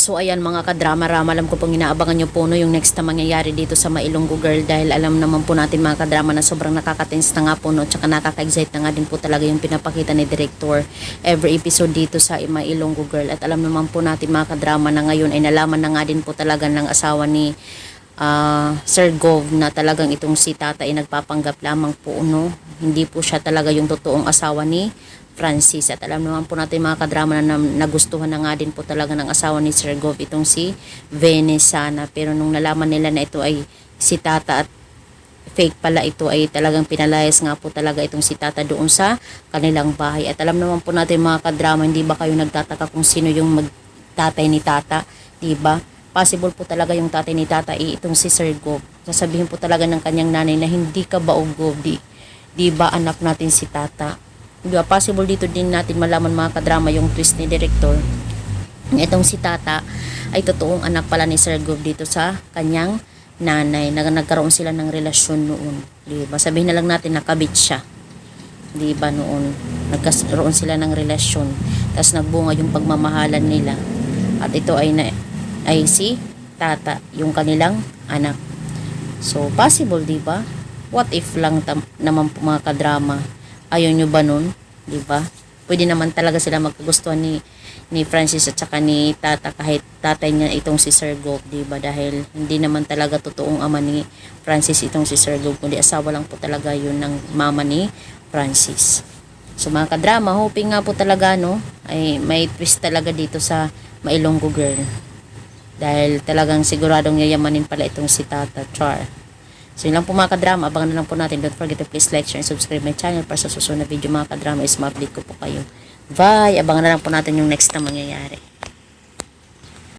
So ayan mga kadrama-rama, alam ko pong inaabangan nyo po no, yung next na mangyayari dito sa Mailonggo Girl, dahil alam naman po natin mga kadrama na sobrang nakaka-tense na nga po no, tsaka nakaka-excite na nga din po talaga yung pinapakita ni Director every episode dito sa Mailonggo Girl. At alam naman po natin mga kadrama na ngayon ay nalaman na nga din po talaga ng asawa ni Sir Gov na talagang itong si Tata ay nagpapanggap lamang po no, hindi po siya talaga yung totoong asawa ni Francis. At alam naman po natin mga kadrama na nagustuhan na nga din po talaga ng asawa ni Sir Gov itong si Venesana. Pero nung nalaman nila na ito ay si Tata at fake pala ito, ay talagang pinalayas nga po talaga itong si Tata doon sa kanilang bahay. At alam naman po natin mga kadrama, hindi ba kayo nagtataka kung sino yung tatay ni Tata, diba? Possible po talaga yung tatay ni Tata itong si Sir Gov. Sasabihin po talaga ng kanyang nanay na hindi ka ba Gov, di ba anak natin si Tata. Diba, possible dito din natin malaman mga kadrama yung twist ni Director. Itong si Tata ay totoong anak pala ni Sir Gov dito sa kanyang nanay, na nagkaroon sila ng relasyon noon. Diba, sabihin na lang natin nakabit siya. Diba, noon nagkaroon sila ng relasyon, tapos nagbunga yung pagmamahalan nila. At ito ay si Tata, yung kanilang anak. So possible, diba? What if lang naman po mga kadrama? Ayaw nyo ba nun? Diba? Pwede naman talaga sila magkagustuhan ni Francis at saka ni Tata, kahit tatay niya itong si Sir Gov, diba? Dahil hindi naman talaga totoong ama ni Francis itong si Sir Gov, kundi asawa lang po talaga yun ng mama ni Francis. So mga kadrama, hoping nga po talaga no, ay may twist talaga dito sa Mailonggo Girl. Dahil talagang siguradong yayamanin pala itong si Tata Char. So yun lang po mga kadrama, abangan na lang po natin. Don't forget to please like, share, and subscribe my channel para sa susunod na video mga kadrama is ma-update ko po kayo. Bye! Abangan na lang po natin yung next na mangyayari.